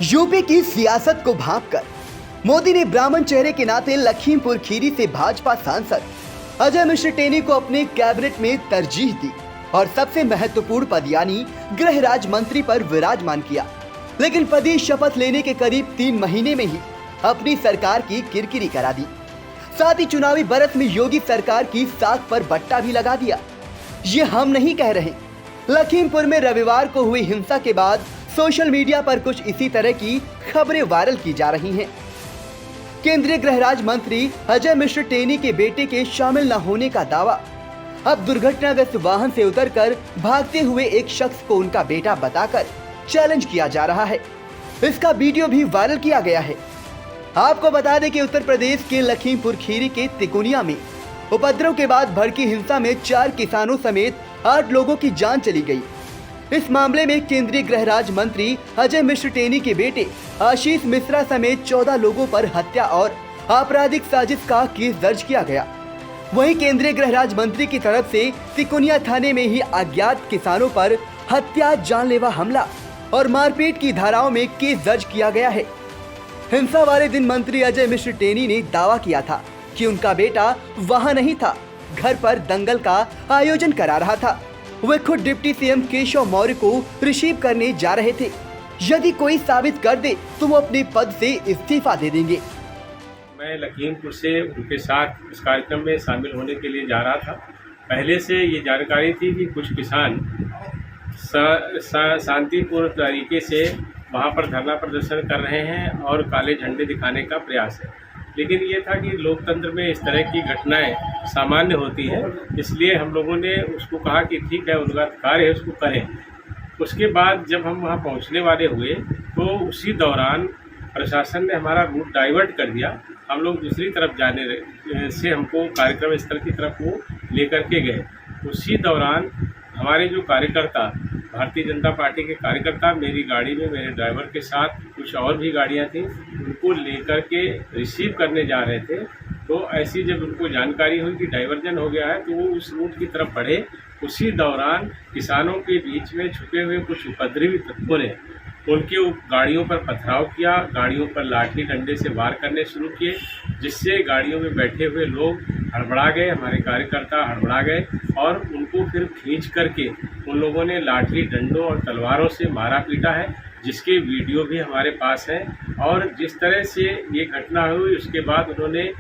UP की सियासत को भांपकर मोदी ने ब्राह्मण चेहरे के नाते लखीमपुर खीरी से भाजपा सांसद अजय मिश्र टेनी को अपने कैबिनेट में तरजीह दी और सबसे महत्वपूर्ण पद यानी गृह राज्य मंत्री पर विराजमान किया। लेकिन पदी शपथ लेने के करीब 3 महीने में ही अपनी सरकार की किरकिरी करा दी। साथ ही चुनावी बरस में योगी सरकार की साख पर बट्टा भी लगा दिया। ये हम नहीं कह रहे। लखीमपुर में रविवार को हुई हिंसा के बाद सोशल मीडिया पर कुछ इसी तरह की खबरें वायरल की जा रही हैं। केंद्रीय गृह राज्य मंत्री अजय मिश्र टेनी के बेटे के शामिल न होने का दावा। अब दुर्घटनाग्रस्त वाहन से उतरकर भागते हुए एक शख्स को उनका बेटा बताकर चैलेंज किया जा रहा है। इसका वीडियो भी वायरल किया गया है। आपको बता दें कि उत्तर प्रदेश के लखीमपुर खीरी के तिकोनिया में उपद्रव के बाद भड़की हिंसा में 4 किसानों समेत 8 लोगों की जान चली गई। इस मामले में केंद्रीय गृह राज्य मंत्री अजय मिश्र टेनी के बेटे आशीष मिश्रा समेत 14 लोगों पर हत्या और आपराधिक साजिश का केस दर्ज किया गया। वहीं केंद्रीय गृह राज्य मंत्री की तरफ से तिकोनिया थाने में ही अज्ञात किसानों पर हत्या, जानलेवा हमला और मारपीट की धाराओं में केस दर्ज किया गया है। हिंसा वाले दिन मंत्री अजय मिश्र टेनी ने दावा किया था कि उनका बेटा वहां नहीं था, घर पर दंगल का आयोजन करा रहा था। वे खुद डिप्टी सीएम केशव मौर्य को रिसीव करने जा रहे थे। यदि कोई साबित कर दे तो वो अपने पद से इस्तीफा दे देंगे। मैं लखीमपुर से उनके साथ इस कार्यक्रम में शामिल होने के लिए जा रहा था। पहले से ये जानकारी थी कि कुछ किसान शांतिपूर्ण तरीके से वहाँ पर धरना प्रदर्शन कर रहे हैं और काले झंडे दिखाने का प्रयास है। लेकिन ये था कि लोकतंत्र में इस तरह की घटनाएं सामान्य होती हैं, इसलिए हम लोगों ने उसको कहा कि ठीक है, उनका कार्य है, उसको करें। उसके बाद जब हम वहाँ पहुँचने वाले हुए तो उसी दौरान प्रशासन ने हमारा रूट डाइवर्ट कर दिया। हम लोग दूसरी तरफ जाने से हमको कार्यक्रम स्थल की तरफ वो लेकर के गए। उसी दौरान हमारे जो कार्यकर्ता, भारतीय जनता पार्टी के कार्यकर्ता, मेरी गाड़ी में मेरे ड्राइवर के साथ कुछ और भी गाड़ियां थीं, उनको लेकर के रिसीव करने जा रहे थे। तो ऐसी जब उनको जानकारी हुई कि डाइवर्जन हो गया है तो वो उस रूट की तरफ बढ़े। उसी दौरान किसानों के बीच में छुपे हुए कुछ उपद्रवी तत्वों ने उनके गाड़ियों पर पथराव किया, गाड़ियों पर लाठी डंडे से वार करने शुरू किए, जिससे गाड़ियों में बैठे हुए लोग हड़बड़ा गए, हमारे कार्यकर्ता हड़बड़ा गए और उनको फिर खींच करके उन लोगों ने लाठी डंडों और तलवारों से मारा पीटा है, जिसके वीडियो भी हमारे पास है। और जिस तरह से ये घटना हुई उसके बाद उन्होंने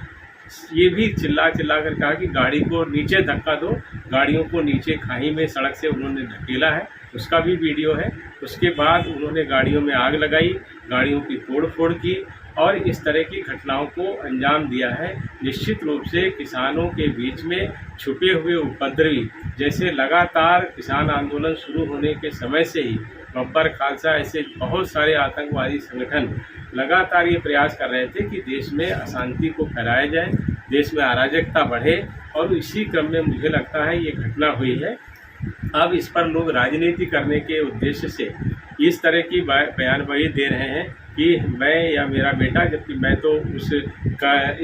ये भी चिल्ला कर कहा कि गाड़ी को नीचे धक्का दो। गाड़ियों को नीचे खाई में सड़क से उन्होंने धकेला है, उसका भी वीडियो है। उसके बाद उन्होंने गाड़ियों में आग लगाई, गाड़ियों की तोड़ फोड़ की और इस तरह की घटनाओं को अंजाम दिया है। निश्चित रूप से किसानों के बीच में छुपे हुए उपद्रवी, जैसे लगातार किसान आंदोलन शुरू होने के समय से ही बब्बर खालसा ऐसे बहुत सारे आतंकवादी संगठन लगातार ये प्रयास कर रहे थे कि देश में अशांति को फैलाया जाए, देश में अराजकता बढ़े, और इसी क्रम में मुझे लगता है ये घटना हुई है। अब इस पर लोग राजनीति करने के उद्देश्य से इस तरह की बयानबाजी दे रहे हैं कि मैं या मेरा बेटा, जबकि मैं तो उस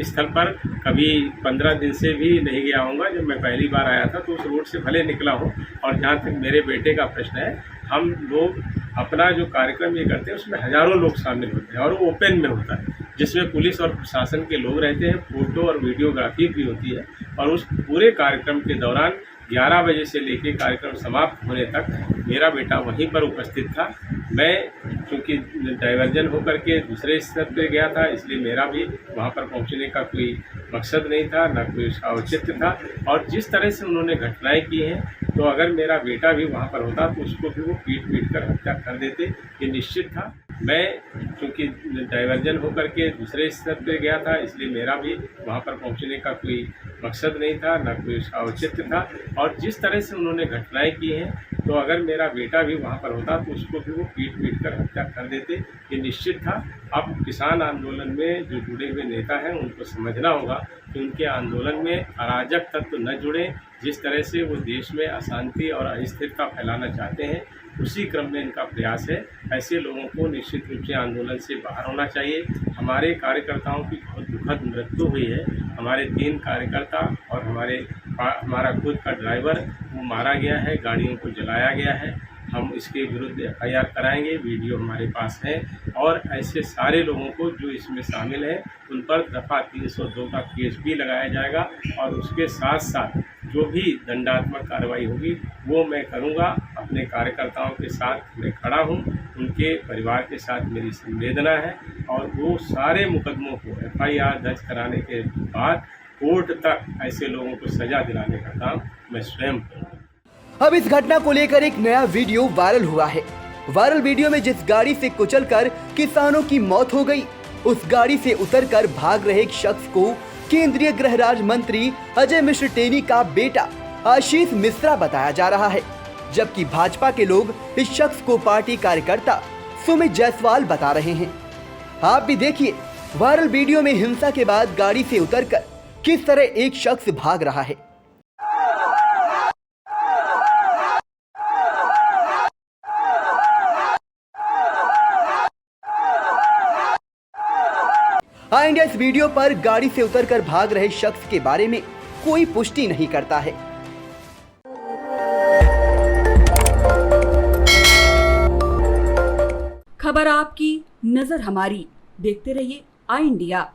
स्थल पर कभी 15 दिन से भी नहीं गया हूँगा। जब मैं पहली बार आया था तो उस रोड से भले निकला हूँ। और जहाँ तक मेरे बेटे का प्रश्न है, हम लोग अपना जो कार्यक्रम ये करते हैं उसमें हज़ारों लोग शामिल होते हैं और वो ओपन में होता है, जिसमें पुलिस और प्रशासन के लोग रहते हैं, फोटो और वीडियोग्राफी भी होती है। और उस पूरे कार्यक्रम के दौरान 11 बजे से लेकर कार्यक्रम समाप्त होने तक मेरा बेटा वहीं पर उपस्थित था। मैं चूँकि डाइवर्जन होकर के दूसरे स्तर पर गया था, इसलिए मेरा भी वहाँ पर पहुँचने का कोई मकसद नहीं था, ना कोई उसका औचित्य था। और जिस तरह से उन्होंने घटनाएं की हैं, तो अगर मेरा बेटा भी वहाँ पर होता तो उसको भी वो पीट कर हत्या कर देते, ये निश्चित था। मैं चूँकि डाइवर्जन होकर के दूसरे स्तर पर गया था, इसलिए मेरा भी वहाँ पर पहुँचने का कोई मकसद नहीं था, ना कोई उसका औचित्य था। और जिस तरह से उन्होंने घटनाएं की हैं, तो अगर मेरा बेटा भी वहाँ पर होता तो उसको भी वो पीट कर हत्या कर देते, ये निश्चित था। अब किसान आंदोलन में जो जुड़े हुए नेता हैं उनको समझना होगा कि उनके आंदोलन में अराजक तत्व न जुड़े। जिस तरह से वो देश में अशांति और अस्थिरता फैलाना चाहते हैं, उसी क्रम में इनका प्रयास है। ऐसे लोगों को निश्चित रूप से आंदोलन से बाहर होना चाहिए। हमारे कार्यकर्ताओं की बहुत दुखद मृत्यु हुई है। हमारे 3 कार्यकर्ता और हमारा खुद का ड्राइवर वो मारा गया है, गाड़ियों को जलाया गया है। हम इसके विरुद्ध FIR कराएंगे। वीडियो हमारे पास है और ऐसे सारे लोगों को जो इसमें शामिल हैं उन पर दफ़ा 302 का केस भी लगाया जाएगा और उसके साथ साथ जो भी दंडात्मक कार्रवाई होगी वो मैं करूँगा। अपने कार्यकर्ताओं के साथ मैं खड़ा हूँ, उनके परिवार के साथ मेरी संवेदना है और वो सारे मुकदमों को FIR दर्ज कराने के बाद कोर्ट तक ऐसे लोगों को सजा दिलाने का काम मैं स्वयं करूँगा। अब इस घटना को लेकर एक नया वीडियो वायरल हुआ है। वायरल वीडियो में जिस गाड़ी से कुचलकर किसानों की मौत हो गई, उस गाड़ी से उतरकर भाग रहे एक शख्स को केंद्रीय गृह राज्य मंत्री अजय मिश्र टेनी का बेटा आशीष मिश्रा बताया जा रहा है, जबकि भाजपा के लोग इस शख्स को पार्टी कार्यकर्ता सुमित जायसवाल बता रहे हैं। आप भी देखिए वायरल वीडियो में हिंसा के बाद गाड़ी से उतरकर किस तरह एक शख्स भाग रहा है। इंडिया इस वीडियो पर गाड़ी से उतरकर भाग रहे शख्स के बारे में कोई पुष्टि नहीं करता है। खबर आपकी, नजर हमारी। देखते रहिए आई इंडिया।